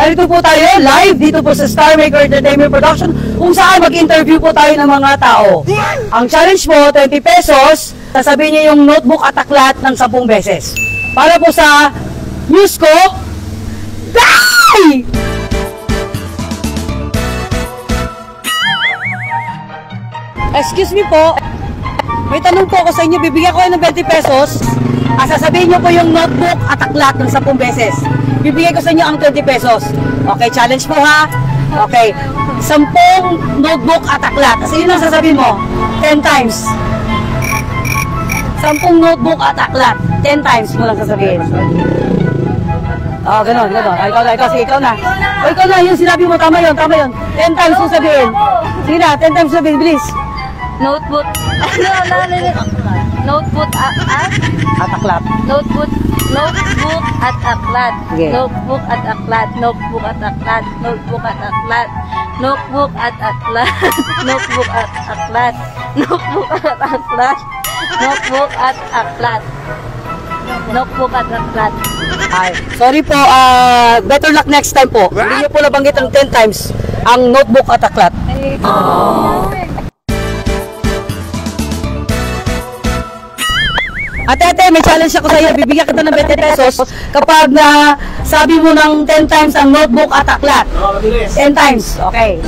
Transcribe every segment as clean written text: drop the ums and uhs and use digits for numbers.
Narito po tayo live dito po sa Star Maker Entertainment Production kung saan mag-interview po tayo ng mga tao. Ang challenge mo, 20 pesos, sasabihin niyo yung notebook at aklat ng 10 beses. Para po sa news ko, die! Excuse me po, may tanong po ako sa inyo, bibigyan ko kayo ng 20 pesos. Sasabihin nyo po yung notebook at aklat ng 10 beses. Bibigyan ko sa inyo ang 20 pesos. Okay, challenge po ha. Okay, 10 notebook at aklat. Kasi yun ang sasabihin mo, 10 times. 10 notebook at aklat, 10 times mo lang sasabihin. Ganon. Ikaw na. Ikaw na, yung sinabi mo, tama yun. 10 times mo sabihin. Sige na, 10 times sabihin, bilis. Notebook. Notebook at aklat. Notebook at aklat. Okay. Notebook at aklat. Notebook at aklat. Notebook at aklat. Notebook at aklat. Notebook at aklat. Notebook at aklat. Notebook at aklat. Notebook at aklat. Ay, sorry po, better luck next time po. Hindi niyo po nabanggit ang 10 times ang notebook at aklat. Ate, may challenge ako sa iyo. Bibigyan kita ng 20 pesos kapag na sabi mo ng 10 times ang notebook at aklat. 10 times. Okay.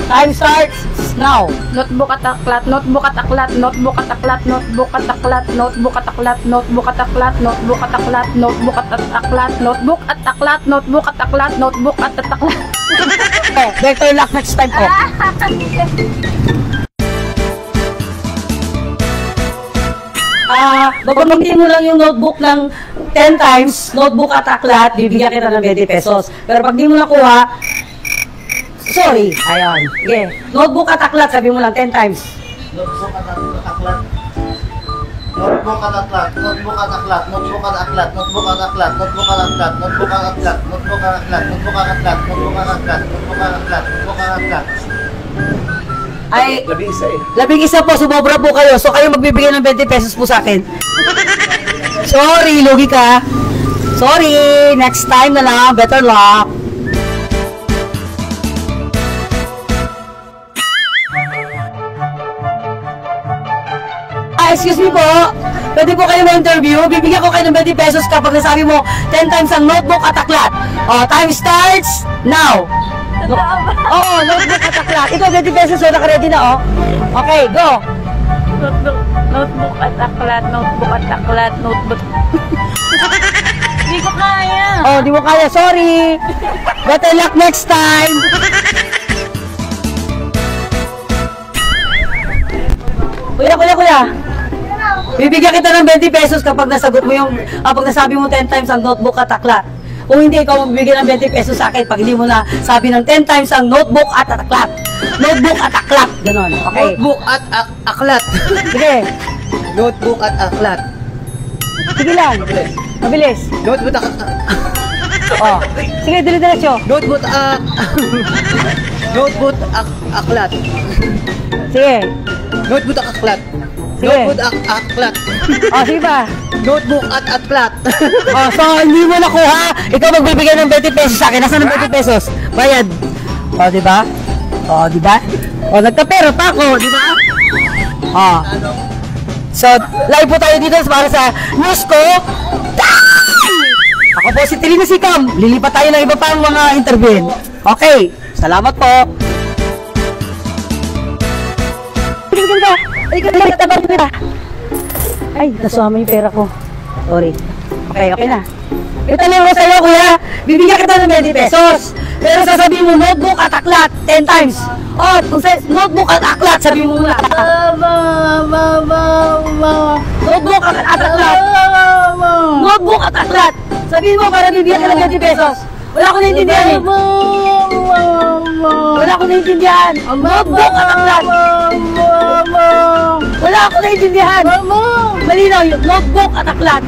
Time starts now. Notebook at aklat, notebook at aklat, notebook at aklat, notebook at aklat, notebook at aklat, notebook at aklat, notebook at aklat, notebook at aklat, notebook at aklat, notebook at aklat, notebook at aklat. Okay, better luck next time po. Babanggin mo lang yung notebook ng 10 times, notebook at aklat, bibigyan kita ng 20 pesos. Pero pag di mo nakuha, sorry. Ayan. Okay. Notebook at aklat, sabi mo lang 10 times. Notebook at aklat. Notebook at aklat. Notebook at aklat. Notebook at aklat. Notebook at aklat. Notebook at aklat. Notebook at aklat. Notebook at aklat. Notebook at aklat. Notebook at aklat. Notebook at aklat. Notebook at aklat. Ay, Labing isa isa po, sumobra po kayo. So kayo magbibigay ng 20 pesos po sa akin. Sorry, lugi ka. Sorry, next time na lang. Better luck. Excuse me po, pwede po kayo ma-interview. Bibigyan ko kayo ng 20 pesos kapag nasabi mo 10 times ang notebook at aklat. Time starts now. Oo, notebook at aklat. Ito, 20 pesos, so naka-ready na, Okay, go. Notebook at aklat, notebook at aklat, notebook. Hindi ko kaya. Di mo kaya, sorry. Better luck next time. Kuya. Bibigyan kita ng 20 pesos kapag nasagot mo yung, kapag nasabi mo 10 times ang notebook at aklat. Kung hindi, ikaw magbibigyan ng 20 pesos sa akin pag hindi mo na sabi ng 10 times ang notebook at aklat. Notebook at aklat. Ganon. Okay. Notebook at aklat. Sige. Notebook at aklat. Sige lang. Mabilis. Notebook at Sige, dili-diretso. Notebook at Notebook at aklat. Sige. Notebook at aklat. Sige. Notebook at aklat. Sige ba? Notebook at aklat. So hindi mo nakuha, ikaw magbibigay ng 20 pesos sa akin. Nasaan ang 20 pesos? Bayad. Diba? Diba? Nagkapera pa ako, diba? So, live po tayo dito para sa news ko. Ako po si Trina Sikam. Lilipat tayo ng iba pang mga interview. Okay, salamat po. Ay, nasama yung pera ko. Sorry. Okay na. Itanong ko sa'yo, kuya. Bibigyan kita ng 20 pesos. Pero sasabihin mo, notebook at aklat 10 times. Kung sa notebook at aklat, sabihin mo muna. Notebook at aklat. Notebook at aklat. Sabihin mo para bibigyan ka ng 20 pesos. Wala ko naintindihan eh. Wala ko naintindihan. Notebook at aklat. Wala ako naintindihan. Malinaw yun. Notebook at aklat.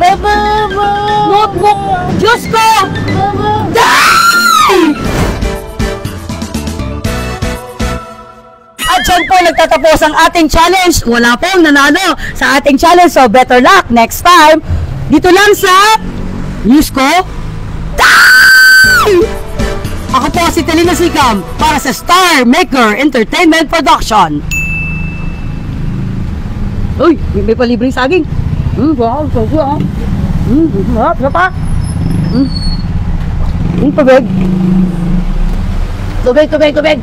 Notebook. Diyos ko! Die! At dyan po nagtatapos ang ating challenge. Wala pong nanalo sa ating challenge. So better luck next time. Dito lang sa news ko. Die! Catalina Sikam para sa Star Maker Entertainment Production. Uy, may palibreng saging. Wow, so good. Sarap, sarap. Tubig. Tubig.